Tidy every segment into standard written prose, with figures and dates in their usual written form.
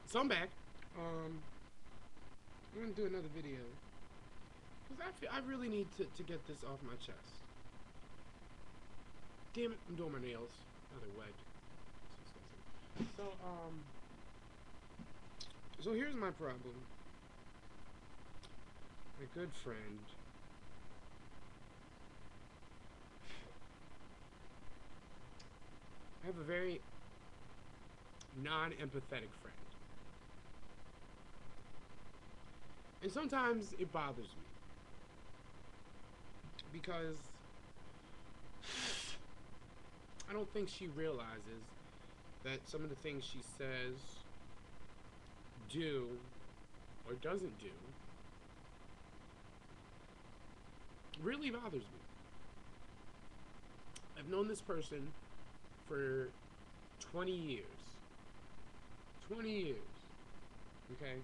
So I'm back. I'm gonna do another video because I really need to get this off my chest. Damn it, I'm doing my nails. Now they're wet. So here's my problem. My good friend. I have a very non-empathetic friend. And sometimes it bothers me because I don't think she realizes that some of the things she says, do, or doesn't do really bothers me. I've known this person for 20 years. 20 years. Okay?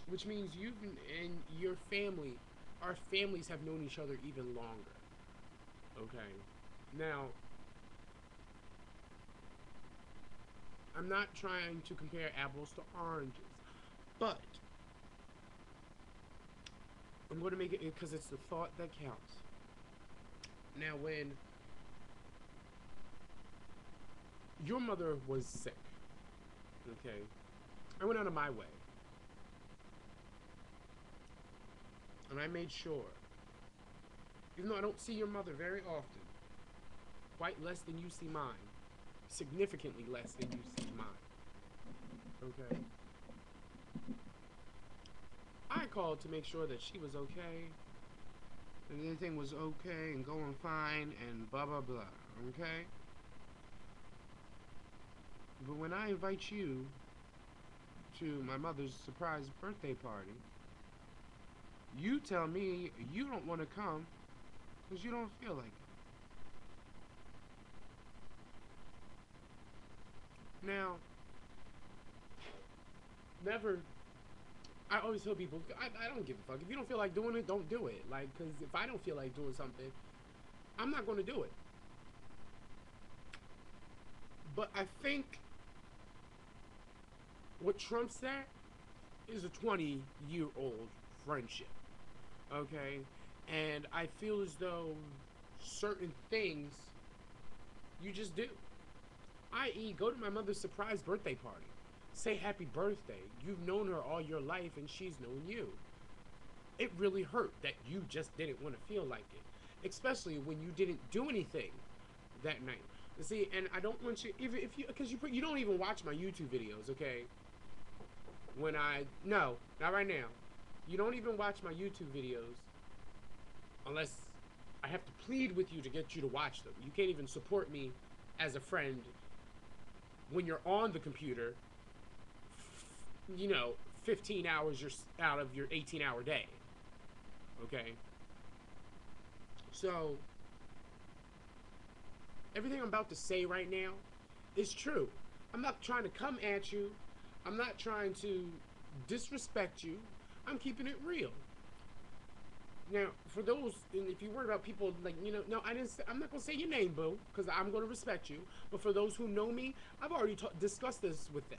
Which means you and your family, our families have known each other even longer. Okay? Now, I'm not trying to compare apples to oranges, but I'm going to make it because it's the thought that counts. Now, when your mother was sick, okay, I went out of my way. And I made sure, even though I don't see your mother very often, quite less than you see mine, significantly less than you see mine, okay, I called to make sure that she was okay, and everything was okay and going fine and blah blah blah, okay? But when I invite you to my mother's surprise birthday party, you tell me you don't want to come because you don't feel like it. Now, never. I always tell people, I don't give a fuck. If you don't feel like doing it, don't do it. Like, because if I don't feel like doing something, I'm not going to do it. But I think what trumps that is a 20-year-old friendship. Okay? And I feel as though certain things you just do. I.e., go to my mother's surprise birthday party. Say happy birthday. You've known her all your life and she's known you. It really hurt that you just didn't want to feel like it. Especially when you didn't do anything that night. See, and I don't want you, even if you, because you don't even watch my YouTube videos, okay? No, not right now. You don't even watch my YouTube videos unless I have to plead with you to get you to watch them. You can't even support me as a friend when you're on the computer, 15 hours out of your 18-hour day. Okay? So, everything I'm about to say right now is true. I'm not trying to come at you. I'm not trying to disrespect you. I'm keeping it real. Now, for those, and if you worry about people no, I'm not gonna say your name, boo, because I'm gonna respect you. But for those who know me, I've already discussed this with them.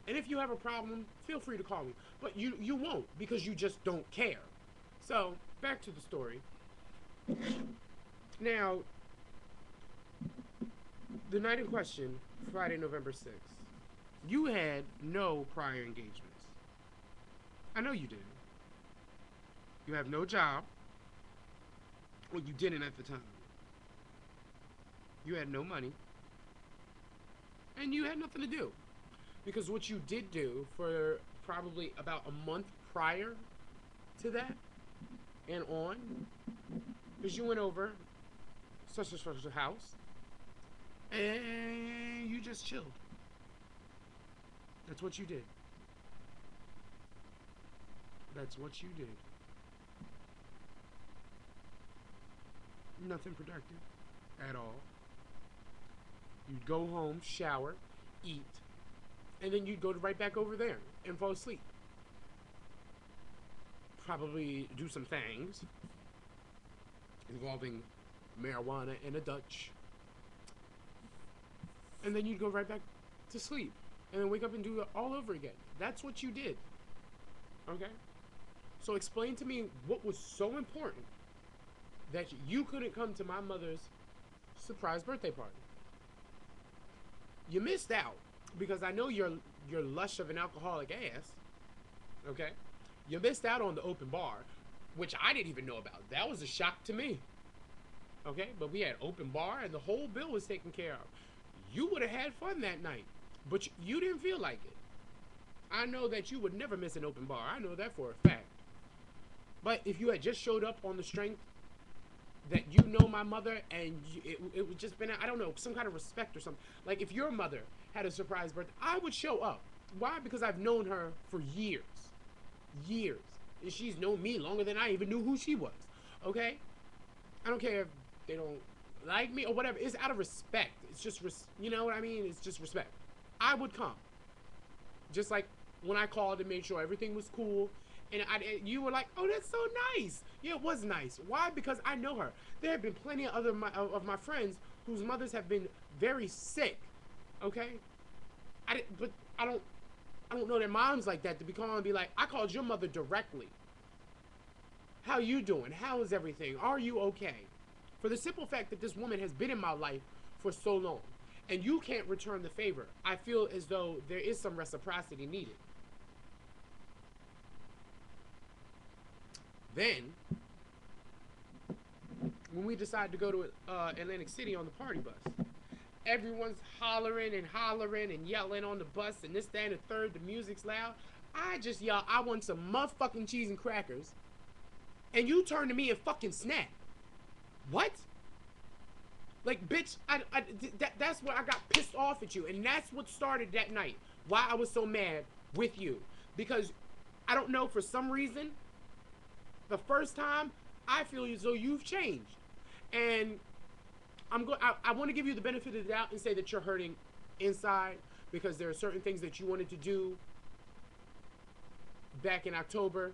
And if you have a problem, feel free to call me. But you won't, because you just don't care. So, back to the story. Now, the night in question, Friday, November 6th, you had no prior engagements. I know you didn't. You have no job. Well, you didn't at the time. You had no money. And you had nothing to do. Because what you did do for probably about a month prior to that and on is you went over such and such a house and you just chilled. That's what you did. That's what you did. Nothing productive at all. You'd go home, shower, eat, and then you'd go right back over there and fall asleep. Probably do some things involving marijuana and a Dutch. and then you'd go right back to sleep, and then wake up and do it all over again. That's what you did. Okay? So explain to me what was so important that you couldn't come to my mother's surprise birthday party. You missed out because I know you're lush of an alcoholic ass. Okay? You missed out on the open bar, which I didn't even know about. That was a shock to me. Okay? But we had open bar and the whole bill was taken care of. You would have had fun that night, but you didn't feel like it. I know that you would never miss an open bar. I know that for a fact. But if you had just showed up on the strength that you know my mother and it would just been, I don't know, some kind of respect or something. Like if your mother had a surprise birthday, I would show up. Why? Because I've known her for years. Years. And she's known me longer than I even knew who she was. Okay? I don't care if they don't like me or whatever. It's out of respect. It's just, you know what I mean? It's just respect. I would come. Just like when I called and made sure everything was cool. And you were like, oh, that's so nice. Yeah, it was nice. Why? Because I know her. There have been plenty of other of my friends whose mothers have been very sick. Okay? But I don't know their moms like that to be calling and be like, I called your mother directly. How you doing? How is everything? Are you okay? For the simple fact that this woman has been in my life for so long, and you can't return the favor, I feel as though there is some reciprocity needed. Then, when we decided to go to Atlantic City on the party bus, everyone's hollering and yelling on the bus and this, that, and the third. The music's loud. I just yell, I want some motherfucking cheese and crackers. And you turn to me and fucking snap. What? Like, bitch, that's where I got pissed off at you. And that's what started that night. Why I was so mad with you. Because, I don't know, for some reason, the first time, I feel as though you've changed. And I want to give you the benefit of the doubt and say that you're hurting inside because there are certain things that you wanted to do back in October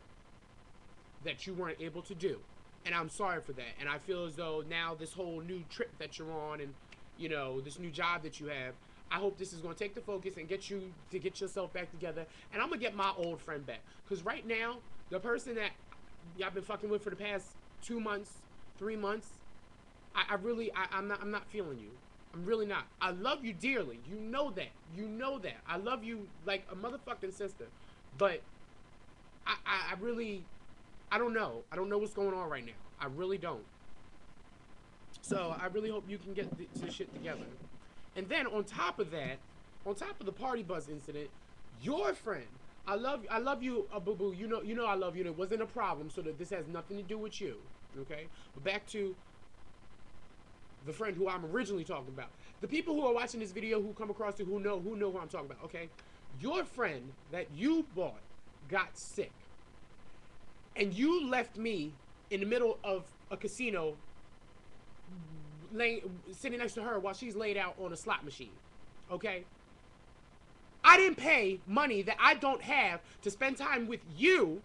that you weren't able to do. And I'm sorry for that. And I feel as though now this whole new trip that you're on and, you know, this new job that you have, I hope this is going to take the focus and get you to get yourself back together. And I'm going to get my old friend back. Because right now, the person that y'all been fucking with for the past 2 months, 3 months, I'm not feeling you. I'm really not. I love you dearly. You know that. You know that. I love you like a motherfucking sister. But I really, I don't know. I don't know what's going on right now. I really don't. So I really hope you can get this shit together. And then on top of that, on top of the party bus incident, your friend, I love you, boo boo. You know I love you. And it wasn't a problem, so that this has nothing to do with you. Okay? But back to the friend who I'm originally talking about. The people who are watching this video who come across it who know who I'm talking about, okay? Your friend that you bought got sick. And you left me in the middle of a casino sitting next to her while she's laid out on a slot machine. Okay? I didn't pay money that I don't have to spend time with you.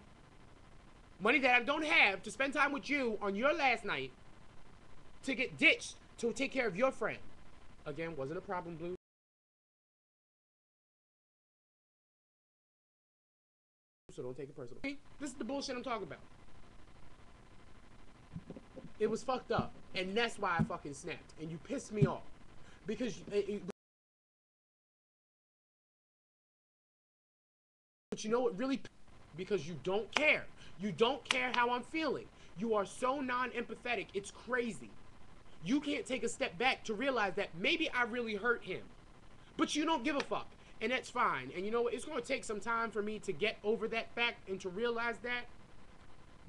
Money that I don't have to spend time with you on your last night to get ditched to take care of your friend. Again, wasn't a problem, Blue. So don't take it personal. This is the bullshit I'm talking about. It was fucked up. And that's why I fucking snapped. And you pissed me off. Because but you know what really? Because you don't care. You don't care how I'm feeling. You are so non-empathetic. It's crazy. You can't take a step back to realize that maybe I really hurt him. But you don't give a fuck. And that's fine. And you know what? It's going to take some time for me to get over that fact and to realize that.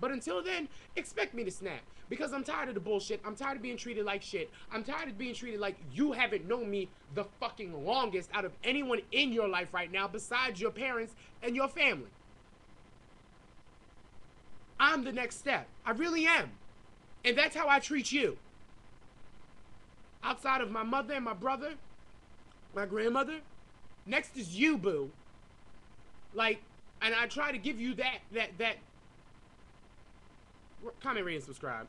But until then, expect me to snap. Because I'm tired of the bullshit. I'm tired of being treated like shit. I'm tired of being treated like you haven't known me the fucking longest out of anyone in your life right now besides your parents and your family. I'm the next step. I really am. And that's how I treat you. Outside of my mother and my brother, my grandmother, next is you, boo. Like, and I try to give you that comment, rate, and subscribe.